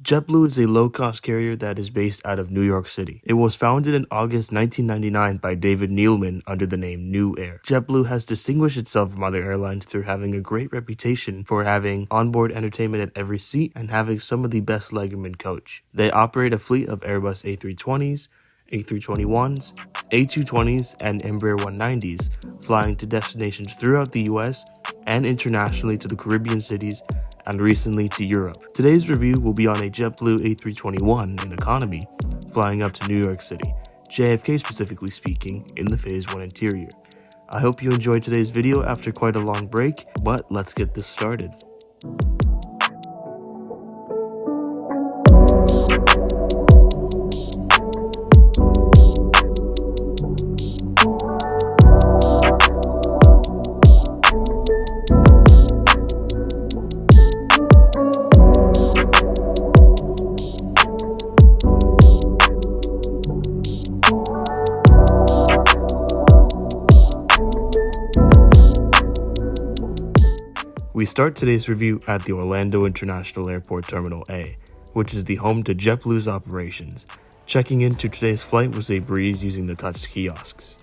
JetBlue is a low-cost carrier that is based out of New York City. It was founded in August 1999 by David Neeleman under the name New Air. JetBlue has distinguished itself from other airlines through having a great reputation for having onboard entertainment at every seat and having some of the best legroom in coach. They operate a fleet of Airbus A320s, A321s, A220s, and Embraer 190s, flying to destinations throughout the US and internationally to the Caribbean cities and recently to Europe. Today's review will be on a JetBlue A321 in economy, flying up to New York City, JFK specifically speaking, in the Phase 1 interior. I hope you enjoyed today's video after quite a long break, but let's get this started. We start today's review at the Orlando International Airport Terminal A, which is the home to JetBlue's operations. Checking into today's flight was a breeze using the touch kiosks.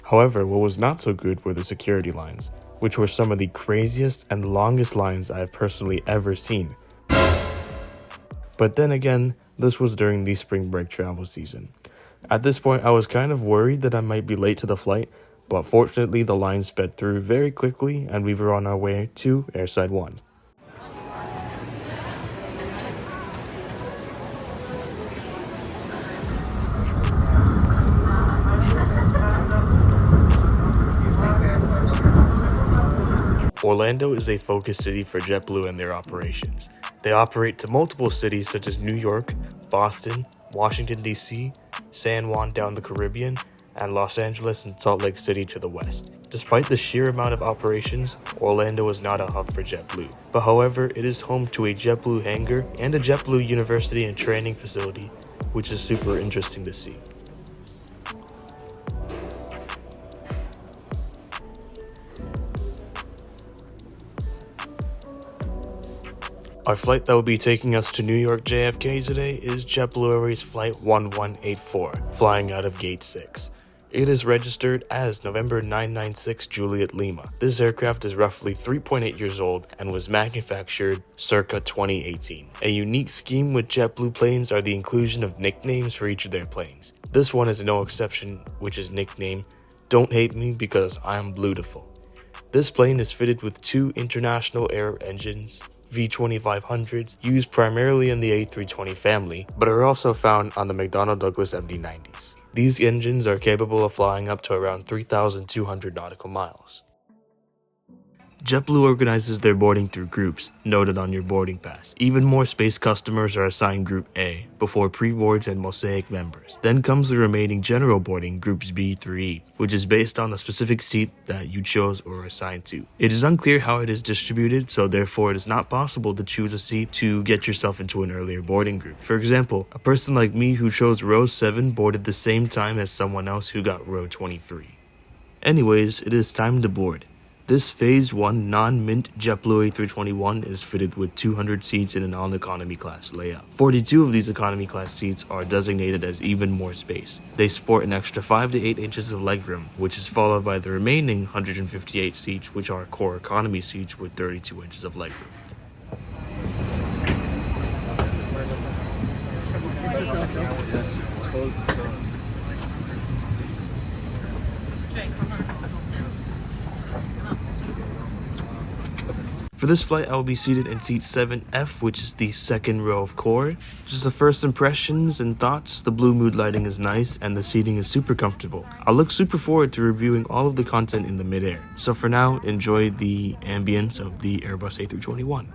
However, what was not so good were the security lines, which were some of the craziest and longest lines I have personally ever seen. But then again, this was during the spring break travel season. At this point, I was kind of worried that I might be late to the flight, but fortunately the line sped through very quickly and we were on our way to Airside 1. Orlando is a focus city for JetBlue and their operations. They operate to multiple cities such as New York, Boston, Washington, D.C., San Juan down the Caribbean, and Los Angeles and Salt Lake City to the west. Despite the sheer amount of operations, Orlando is not a hub for JetBlue. But however, it is home to a JetBlue hangar and a JetBlue university and training facility, which is super interesting to see. Our flight that will be taking us to New York JFK today is JetBlue Airways Flight 1184, flying out of Gate 6. It is registered as November 996 Juliet Lima. This aircraft is roughly 3.8 years old and was manufactured circa 2018. A unique scheme with JetBlue planes are the inclusion of nicknames for each of their planes. This one is no exception, which is nickname "Don't Hate Me Because I'm Bluetiful." This plane is fitted with two International Air engines, V2500s, used primarily in the A320 family, but are also found on the McDonnell Douglas MD-90s. These engines are capable of flying up to around 3,200 nautical miles. JetBlue organizes their boarding through groups, noted on your boarding pass. Even more space customers are assigned Group A, before pre-boards and Mosaic members. Then comes the remaining general boarding, Groups B through E, which is based on the specific seat that you chose or are assigned to. It is unclear how it is distributed, so therefore it is not possible to choose a seat to get yourself into an earlier boarding group. For example, a person like me who chose row 7 boarded the same time as someone else who got row 23. Anyways, it is time to board. This Phase 1 non-mint JetBlue A321 is fitted with 200 seats in an all-economy class layout. 42 of these economy class seats are designated as even more space. They sport an extra 5 to 8 inches of legroom, which is followed by the remaining 158 seats, which are core economy seats with 32 inches of legroom. For this flight, I will be seated in seat 7F, which is the second row of core. Just the first impressions and thoughts, the blue mood lighting is nice and the seating is super comfortable. I look super forward to reviewing all of the content in the midair. So for now, enjoy the ambience of the Airbus A321.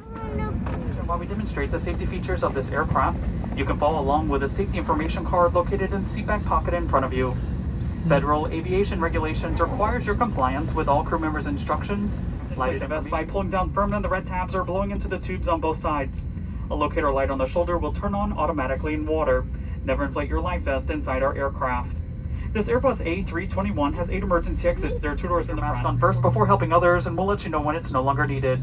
While we demonstrate the safety features of this aircraft, you can follow along with a safety information card located in the seat back pocket in front of you. Federal aviation regulations requires your compliance with all crew members' instructions. Light and vest by pulling down firmly on the red tabs or blowing into the tubes on both sides. A locator light on the shoulder will turn on automatically in water. Never inflate your life vest inside our aircraft. This Airbus A321 has 8 emergency exits. There are 2 doors in the mask on first before helping others, and we'll let you know when it's no longer needed.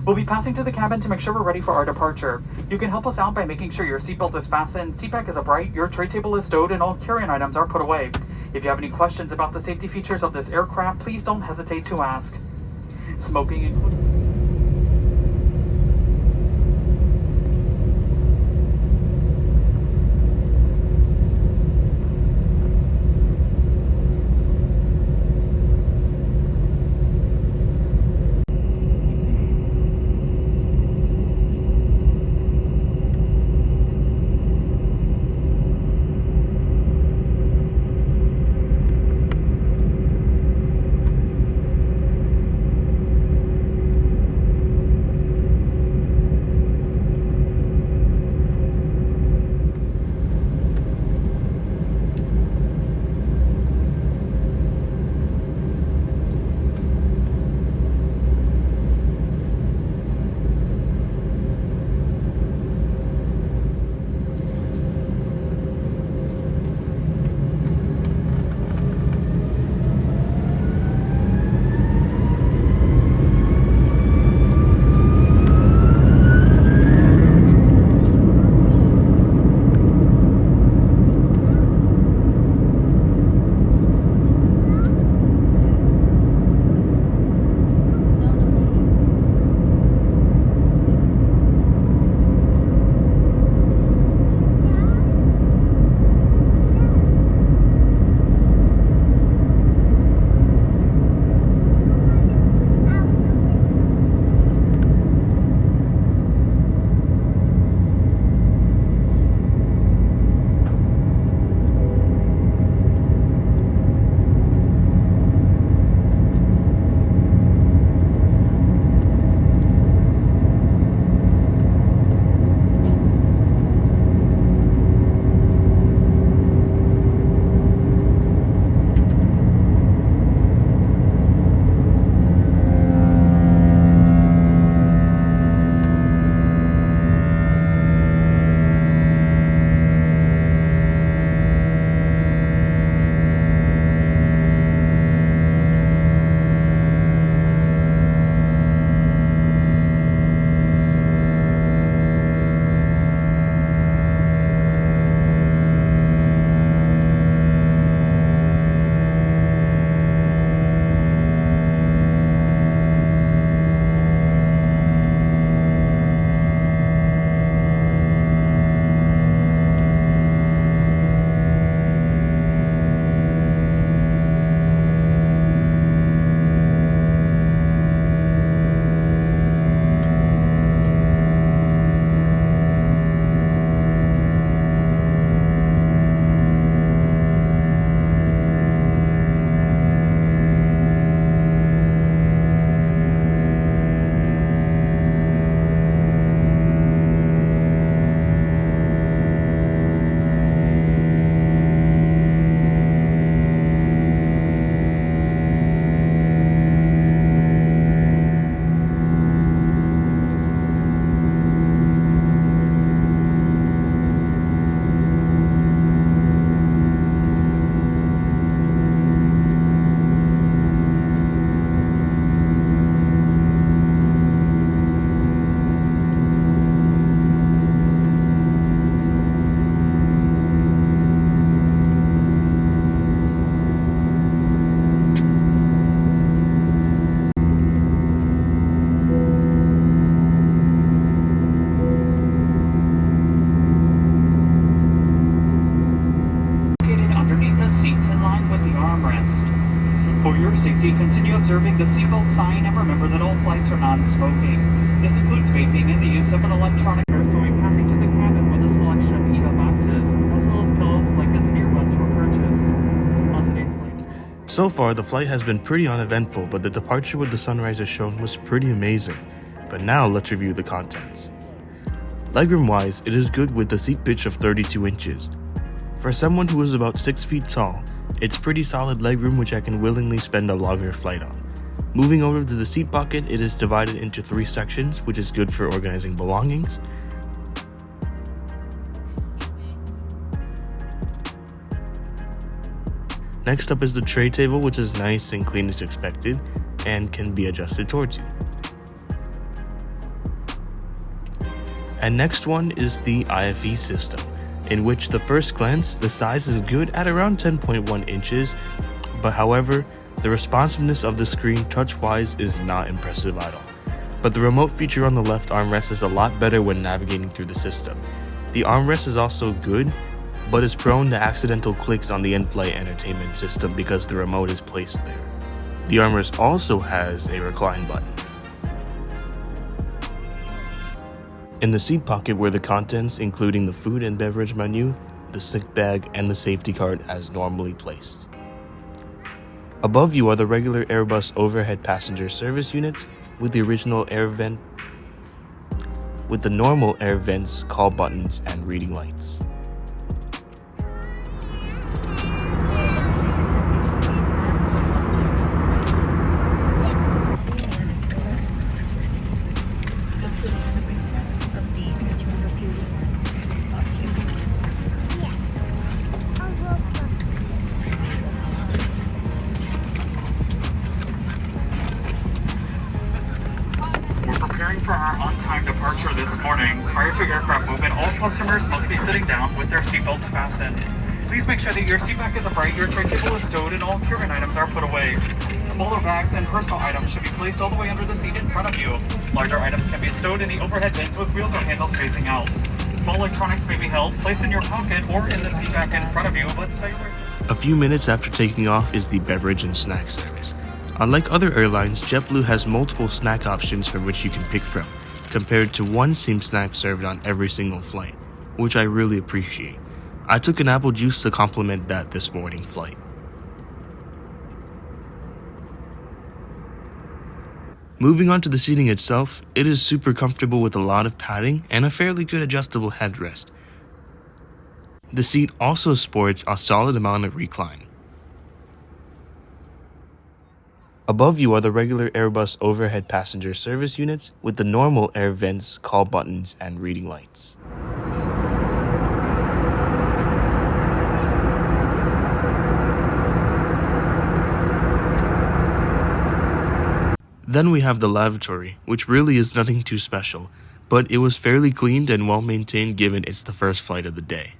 We'll be passing to the cabin to make sure we're ready for our departure. You can help us out by making sure your seatbelt is fastened, seat back is upright, your tray table is stowed, and all carry-on items are put away. If you have any questions about the safety features of this aircraft, please don't hesitate to ask. Smoking included. Continue observing the seatbelt sign and remember that all flights are non-smoking. This includes vaping and the use of an electronic air, so we're passing to the cabin with a selection of EVA boxes, as well as pillows, blankets, and earbuds for purchase. On today's flight. So far, the flight has been pretty uneventful, but the departure with the sunrise as shown was pretty amazing. But now let's review the contents. Legroom-wise, it is good with the seat pitch of 32 inches. For someone who is about 6 feet tall, it's pretty solid legroom which I can willingly spend a longer flight on. Moving over to the seat bucket, it is divided into 3 sections, which is good for organizing belongings. Next up is the tray table, which is nice and clean as expected and can be adjusted towards you. And next one is the IFE system, in which the first glance the size is good at around 10.1 inches, but however, the responsiveness of the screen touch-wise is not impressive at all. But the remote feature on the left armrest is a lot better when navigating through the system. The armrest is also good, but is prone to accidental clicks on the in-flight entertainment system because the remote is placed there. The armrest also has a recline button. In the seat pocket were the contents, including the food and beverage menu, the sick bag, and the safety card as normally placed. Above you are the regular Airbus overhead passenger service units with the original air vent, with the normal air vents, call buttons, and reading lights. For our on-time departure this morning, prior to aircraft movement, all customers must be sitting down with their seatbelts fastened. Please make sure that your seat back is upright, your tray table is stowed, and all carry-on items are put away. Smaller bags and personal items should be placed all the way under the seat in front of you. Larger items can be stowed in the overhead bins with wheels or handles facing out. Small electronics may be held, placed in your pocket, or in the seat back in front of you, but cellular... A few minutes after taking off is the beverage and snack service. Unlike other airlines, JetBlue has multiple snack options from which you can pick from, compared to one same snack served on every single flight, which I really appreciate. I took an apple juice to complement that this morning flight. Moving on to the seating itself, it is super comfortable with a lot of padding and a fairly good adjustable headrest. The seat also sports a solid amount of recline. Above you are the regular Airbus overhead passenger service units with the normal air vents, call buttons, and reading lights. Then we have the lavatory, which really is nothing too special, but it was fairly cleaned and well maintained given it's the first flight of the day.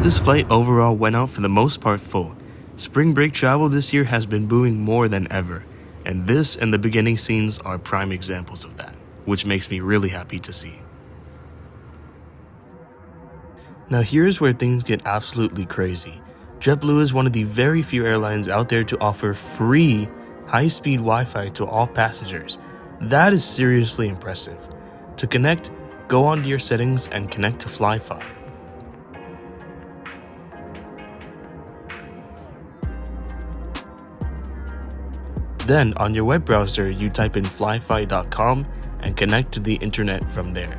This flight overall went out for the most part full. Spring break travel this year has been booming more than ever, and this and the beginning scenes are prime examples of that, which makes me really happy to see. Now here's where things get absolutely crazy. JetBlue is one of the very few airlines out there to offer free high-speed Wi-Fi to all passengers. That is seriously impressive. To connect, go onto your settings and connect to Fly-Fi. Then, on your web browser, you type in flyfi.com and connect to the internet from there.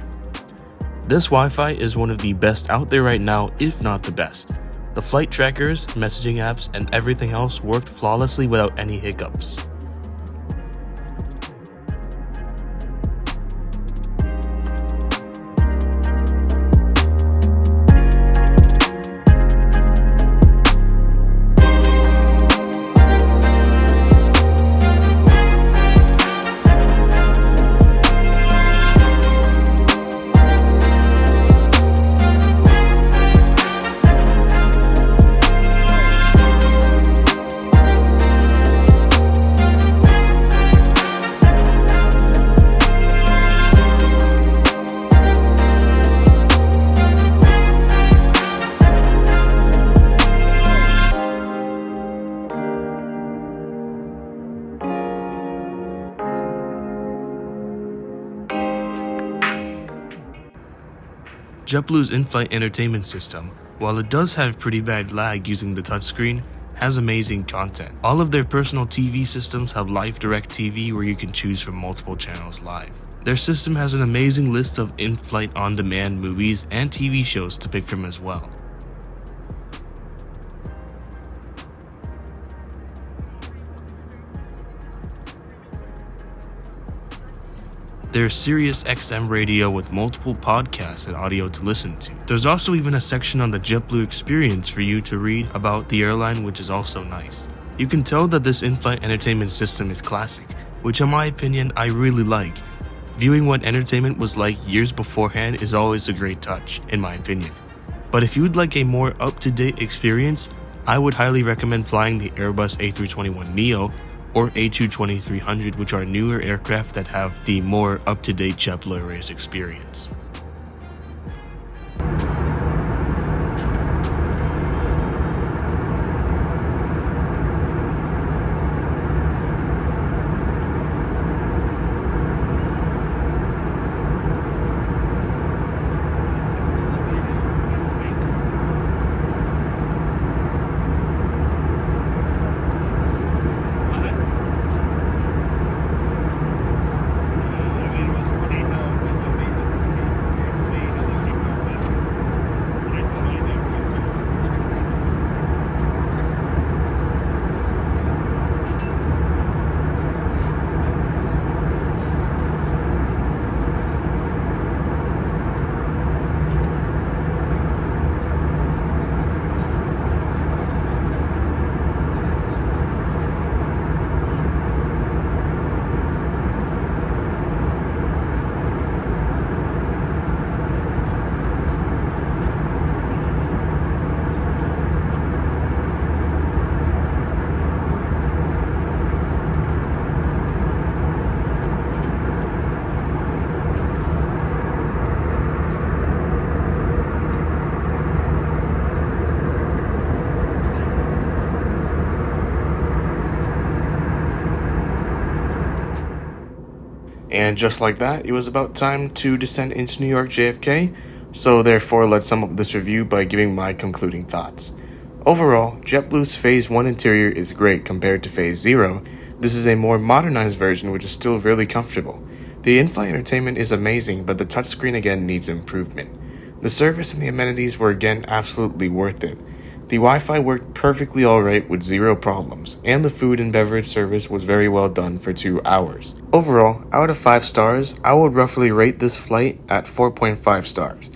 This Wi-Fi is one of the best out there right now, if not the best. The flight trackers, messaging apps, and everything else worked flawlessly without any hiccups. JetBlue's in-flight entertainment system, while it does have pretty bad lag using the touchscreen, has amazing content. All of their personal TV systems have live direct TV where you can choose from multiple channels live. Their system has an amazing list of in-flight on-demand movies and TV shows to pick from as well. There's Sirius XM radio with multiple podcasts and audio to listen to. There's also even a section on the JetBlue experience for you to read about the airline, which is also nice. You can tell that this in-flight entertainment system is classic, which in my opinion I really like. Viewing what entertainment was like years beforehand is always a great touch, in my opinion. But if you'd like a more up-to-date experience, I would highly recommend flying the Airbus A321neo or A220-300, which are newer aircraft that have the more up-to-date JetBlue Airways experience. And just like that, it was about time to descend into New York JFK, so therefore let's sum up this review by giving my concluding thoughts. Overall, JetBlue's Phase 1 interior is great compared to Phase 0. This is a more modernized version which is still really comfortable. The in-flight entertainment is amazing, but the touchscreen again needs improvement. The service and the amenities were again absolutely worth it. The Wi-Fi worked perfectly alright with zero problems, and the food and beverage service was very well done for 2 hours. Overall, out of 5 stars, I would roughly rate this flight at 4.5 stars.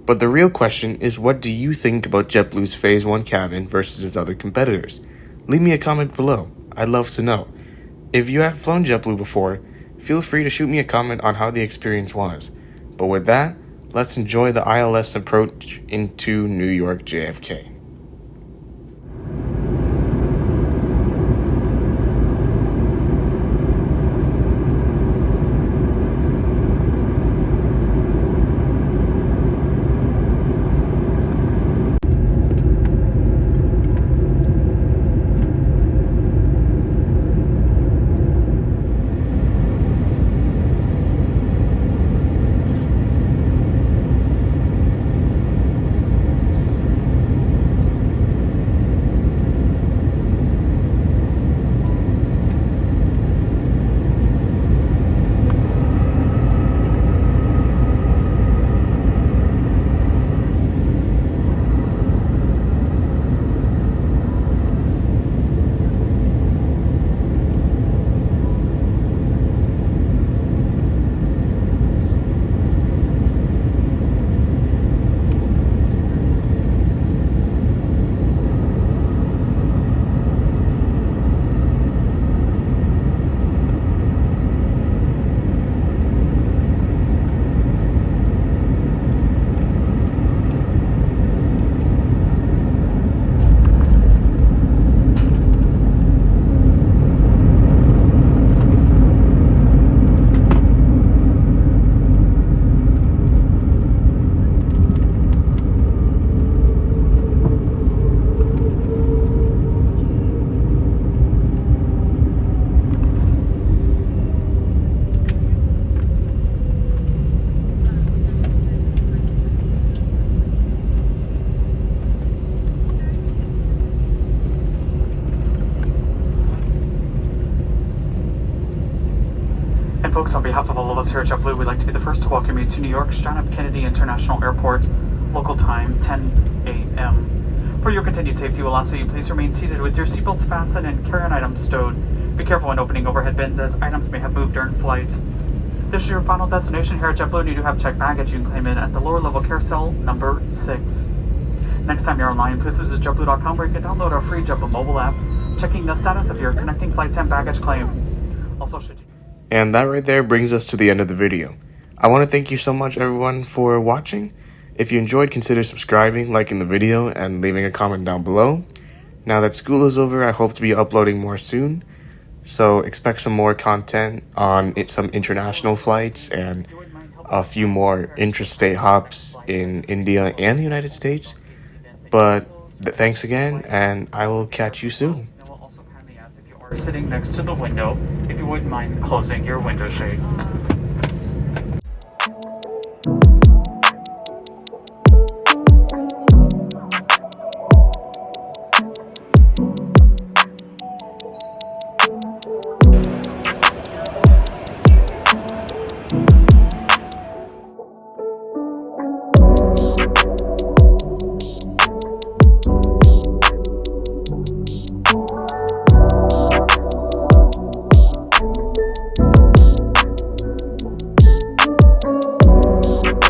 But the real question is, what do you think about JetBlue's Phase 1 cabin versus its other competitors? Leave me a comment below, I'd love to know. If you have flown JetBlue before, feel free to shoot me a comment on how the experience was. But with that, let's enjoy the ILS approach into New York JFK. And folks, on behalf of all of us here at JetBlue, we'd like to be the first to welcome you to New York's John F. Kennedy International Airport, local time 10 a.m. For your continued safety, we'll ask that you please remain seated with your seatbelts fastened and carry-on items stowed. Be careful when opening overhead bins, as items may have moved during flight. This is your final destination here at JetBlue, and you do have checked baggage. You can claim it at the lower level carousel number 6. Next time you're online, please visit JetBlue.com where you can download our free JetBlue mobile app, checking the status of your connecting flight 10 baggage claim. Also, should you... And that right there brings us to the end of the video. I want to thank you so much everyone for watching. If you enjoyed, consider subscribing, liking the video, and leaving a comment down below. Now that school is over, I hope to be uploading more soon. So expect some more content on some international flights and a few more intrastate hops in India and the United States. But thanks again, and I will catch you soon. I will also kindly ask if you are sitting next to the window, if you wouldn't mind closing your window shade.